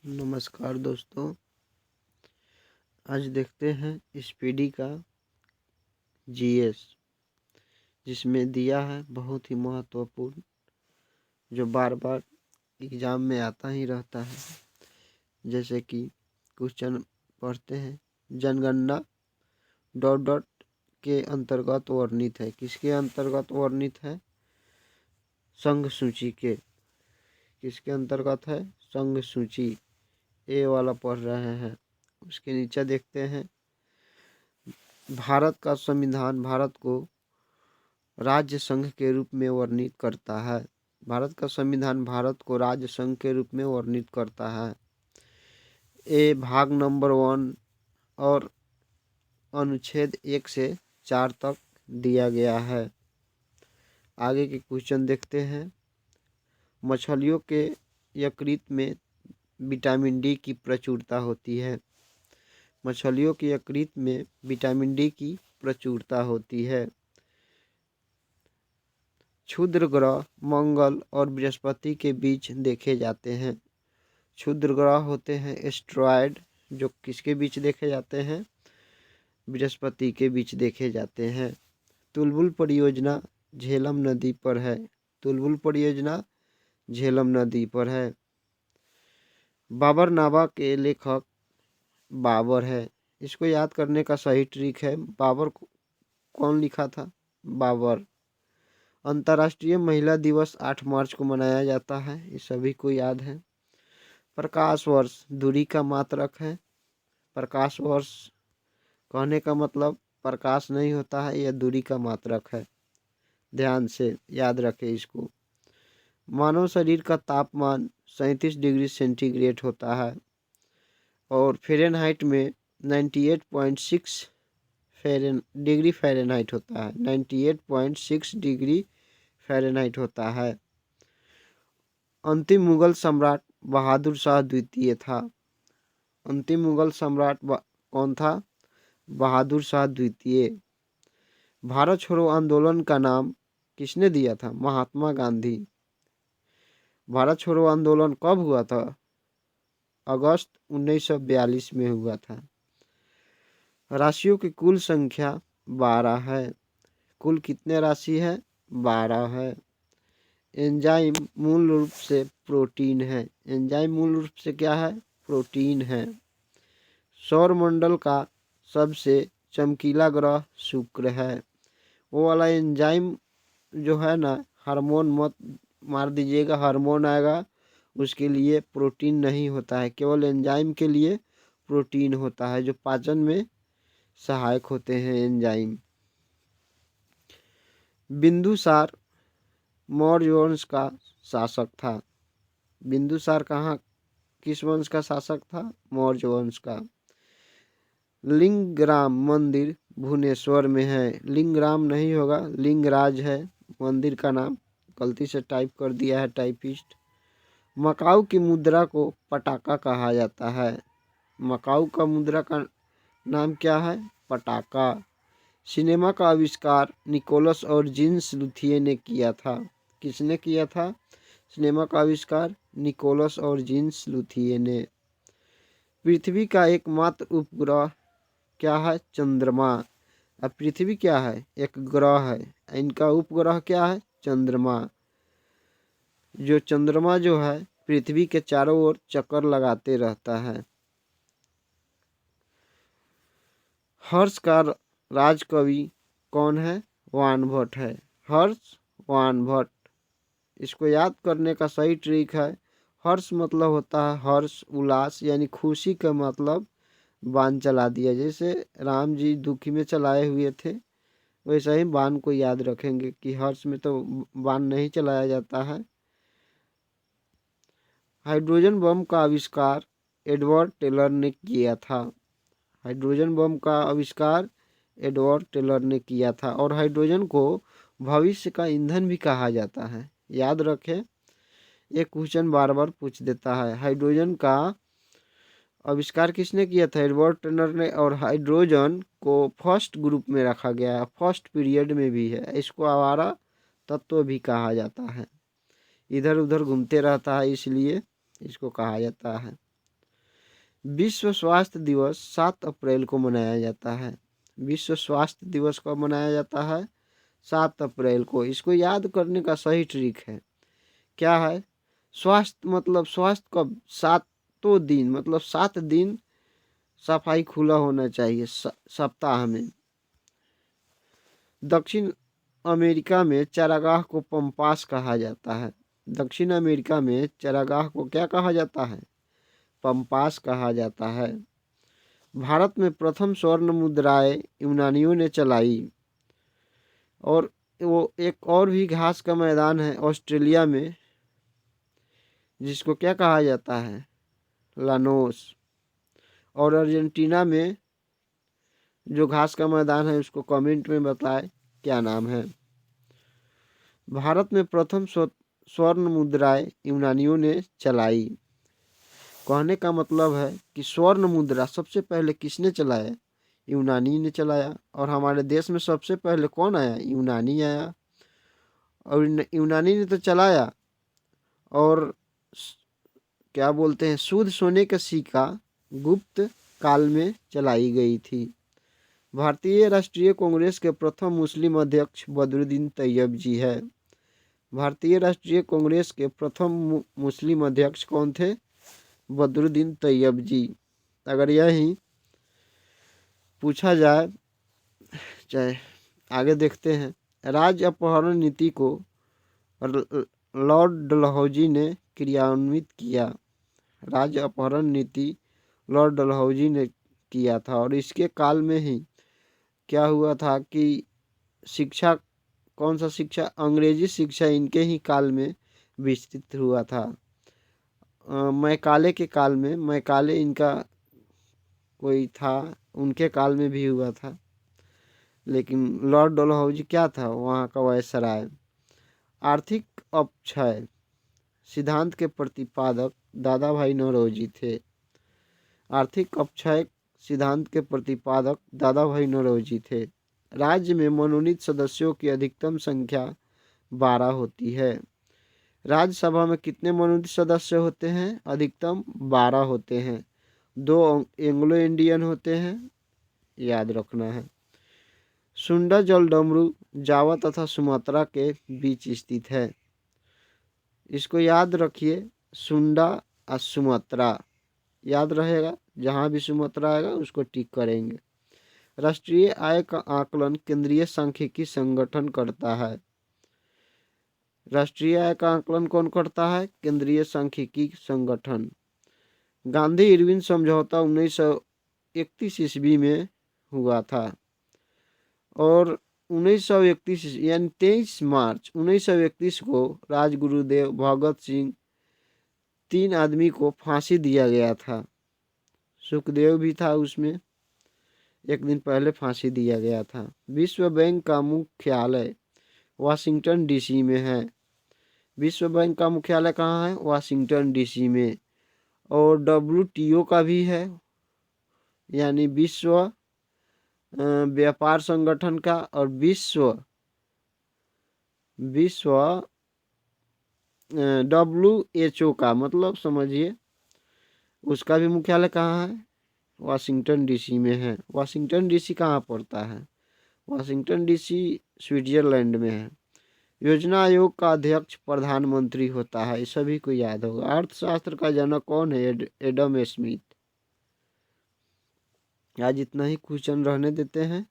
नमस्कार दोस्तों, आज देखते हैं स्पीडी का जीएस, जिसमें दिया है बहुत ही महत्वपूर्ण, जो बार बार एग्ज़ाम में आता ही रहता है। जैसे कि क्वेश्चन पढ़ते हैं, जनगणना डॉट डॉट के अंतर्गत वर्णित है। किसके अंतर्गत वर्णित है? संघ सूची के। किसके अंतर्गत है? संघ सूची। ए वाला पढ़ रहे हैं। उसके नीचे देखते हैं, भारत का संविधान भारत को राज्य संघ के रूप में वर्णित करता है। भारत का संविधान भारत को राज्य संघ के रूप में वर्णित करता है। ए भाग नंबर 1 और अनुच्छेद 1 से 4 तक दिया गया है। आगे के क्वेश्चन देखते हैं, मछलियों के यकृत में विटामिन डी की प्रचुरता होती है। मछलियों के यकृत में विटामिन डी की प्रचुरता होती है। क्षुद्र ग्रह मंगल और बृहस्पति के बीच देखे जाते हैं। क्षुद्र ग्रह होते हैं एस्ट्रॉयड, जो किसके बीच देखे जाते हैं? बृहस्पति के बीच देखे जाते हैं। तुलबुल परियोजना झेलम नदी पर है। तुलबुल परियोजना झेलम नदी पर है। बाबरनामा के लेखक बाबर है। इसको याद करने का सही ट्रिक है, बाबर कौन लिखा था? बाबर। अंतर्राष्ट्रीय महिला दिवस 8 मार्च को मनाया जाता है, ये सभी को याद है। प्रकाश वर्ष दूरी का मात्रक है। प्रकाश वर्ष कहने का मतलब प्रकाश नहीं होता है, यह दूरी का मात्रक है। ध्यान से याद रखें इसको। मानव शरीर का तापमान 37 डिग्री सेंटीग्रेड होता है और फ़ारेनहाइट में 98.6 डिग्री फ़ारेनहाइट होता है। 98.6 डिग्री फ़ारेनहाइट होता है। अंतिम मुगल सम्राट बहादुर शाह द्वितीय था। अंतिम मुगल सम्राट कौन था? बहादुर शाह द्वितीय। भारत छोड़ो आंदोलन का नाम किसने दिया था? महात्मा गांधी। भारत छोड़ो आंदोलन कब हुआ था? अगस्त 1942 में हुआ था। राशियों की कुल संख्या 12 है। कुल कितने राशि है? 12 है। एंजाइम मूल रूप से प्रोटीन है। एंजाइम मूल रूप से क्या है? प्रोटीन है। सौरमंडल का सबसे चमकीला ग्रह शुक्र है। वो वाला एंजाइम जो है ना, हार्मोन मत मार दीजिएगा, हार्मोन आएगा, उसके लिए प्रोटीन नहीं होता है, केवल एंजाइम के लिए प्रोटीन होता है, जो पाचन में सहायक होते हैं एंजाइम। बिंदुसार मौर्य वंश का शासक था। बिंदुसार किस वंश का शासक था? मौर्य वंश का। लिंगराम मंदिर भुवनेश्वर में है। लिंगराम नहीं होगा, लिंगराज है मंदिर का नाम, गलती से टाइप कर दिया है टाइपिस्ट। मकाऊ की मुद्रा को पटाका कहा जाता है। मकाऊ का मुद्रा का नाम क्या है? पटाका। सिनेमा का आविष्कार निकोलस और जीन्स लुथिये ने किया था। किसने किया था सिनेमा का आविष्कार? निकोलस और जीन्स लुथिये ने। पृथ्वी का एकमात्र उपग्रह क्या है? चंद्रमा। अब पृथ्वी क्या है? एक ग्रह है, इनका उपग्रह क्या है? चंद्रमा। जो चंद्रमा जो है पृथ्वी के चारों ओर चक्कर लगाते रहता है। हर्ष का राजकवि कौन है? वानभट्ट है। हर्ष वानभट्ट। इसको याद करने का सही ट्रिक है, हर्ष मतलब होता है हर्ष, उल्लास, यानी खुशी का मतलब बाण चला दिया। जैसे राम जी दुखी में चलाए हुए थे, वैसा ही बाण को याद रखेंगे कि हर्ष में तो बाण नहीं चलाया जाता है। हाइड्रोजन बम का आविष्कार एडवर्ड टेलर ने किया था। हाइड्रोजन बम का आविष्कार एडवर्ड टेलर ने किया था। और हाइड्रोजन को भविष्य का ईंधन भी कहा जाता है। याद रखें, ये क्वेश्चन बार बार पूछ देता है। हाइड्रोजन का आविष्कार किसने किया था? एडवर्ड टेलर ने। और हाइड्रोजन को फर्स्ट ग्रुप में रखा गया है, फर्स्ट पीरियड में भी है। इसको आवारा तत्व भी कहा जाता है, इधर उधर घूमते रहता है, इसलिए इसको कहा जाता है। विश्व स्वास्थ्य दिवस 7 अप्रैल को मनाया जाता है। विश्व स्वास्थ्य दिवस कब मनाया जाता है? 7 अप्रैल को। इसको याद करने का सही ट्रिक है, क्या है? स्वास्थ्य मतलब स्वास्थ्य कब? 7 दिन, मतलब 7 दिन सफाई खुला होना चाहिए सप्ताह में। दक्षिण अमेरिका में चारागाह को पंपास कहा जाता है। दक्षिण अमेरिका में चारागाह को क्या कहा जाता है? पंपास कहा जाता है। भारत में प्रथम स्वर्ण मुद्राएं यूनानियों ने चलाई। और वो एक और भी घास का मैदान है ऑस्ट्रेलिया में, जिसको क्या कहा जाता है? लानोस। और अर्जेंटीना में जो घास का मैदान है उसको कमेंट में बताएं क्या नाम है। भारत में प्रथम स्वर्ण मुद्राएं यूनानियों ने चलाई। कहने का मतलब है कि स्वर्ण मुद्रा सबसे पहले किसने चलाया? यूनानी ने चलाया। और हमारे देश में सबसे पहले कौन आया? यूनानी आया। और यूनानी ने तो चलाया। और क्या बोलते हैं, शुद्ध सोने का सिक्का गुप्त काल में चलाई गई थी। भारतीय राष्ट्रीय कांग्रेस के प्रथम मुस्लिम अध्यक्ष बदरुद्दीन तैयब जी है। भारतीय राष्ट्रीय कांग्रेस के प्रथम मुस्लिम अध्यक्ष कौन थे? बदरुद्दीन तैयब जी। अगर यही पूछा जाए, चाहे आगे देखते हैं। राज्य अपहरण नीति को लॉर्ड डलहौजी ने क्रियान्वित किया। राज्य अपहरण नीति लॉर्ड डलहौजी ने किया था। और इसके काल में ही क्या हुआ था कि शिक्षा, कौन सा शिक्षा? अंग्रेजी शिक्षा इनके ही काल में विस्तृत हुआ था। मैकाले के काल में, मैकाले इनका कोई था, उनके काल में भी हुआ था। लेकिन लॉर्ड डलहौजी क्या था? वहाँ का वायसराय। आर्थिक अपक्षय सिद्धांत के प्रतिपादक दादा भाई नौरोजी थे। आर्थिक अपक्षय सिद्धांत के प्रतिपादक दादा भाई नौरोजी थे। राज्य में मनोनीत सदस्यों की अधिकतम संख्या 12 होती है। राज्यसभा में कितने मनोनीत सदस्य होते हैं? अधिकतम 12 होते हैं। 2 एंग्लो इंडियन होते हैं, याद रखना है। सुंडा जल डमरू जावा तथा सुमात्रा के बीच स्थित है। इसको याद रखिए, सुंडा और सुमात्रा याद रहेगा। जहाँ भी सुमात्रा आएगा उसको टिक करेंगे। राष्ट्रीय आय का आकलन केंद्रीय सांख्यिकी संगठन करता है। राष्ट्रीय आय का आकलन कौन करता है? केंद्रीय सांख्यिकी संगठन। गांधी इरविन समझौता 1931 ईस्वी में हुआ था। और 1931 यानी 23 मार्च 1931 को राजगुरुदेव भगत सिंह, 3 आदमी को फांसी दिया गया था। सुखदेव भी था उसमें, एक दिन पहले फांसी दिया गया था। विश्व बैंक का मुख्यालय वाशिंगटन डीसी में है। विश्व बैंक का मुख्यालय कहाँ है? वाशिंगटन डीसी में। और WTO का भी है, यानी विश्व व्यापार संगठन का। और विश्व WHO का, मतलब समझिए उसका भी मुख्यालय कहाँ है? वाशिंगटन डीसी में है। वाशिंगटन डीसी कहाँ पड़ता है? वाशिंगटन डीसी स्विट्जरलैंड में है। योजना आयोग का अध्यक्ष प्रधानमंत्री होता है, सभी को याद होगा। अर्थशास्त्र का जनक कौन है? Adam Smith. आज इतना ही क्वेश्चन रहने देते हैं।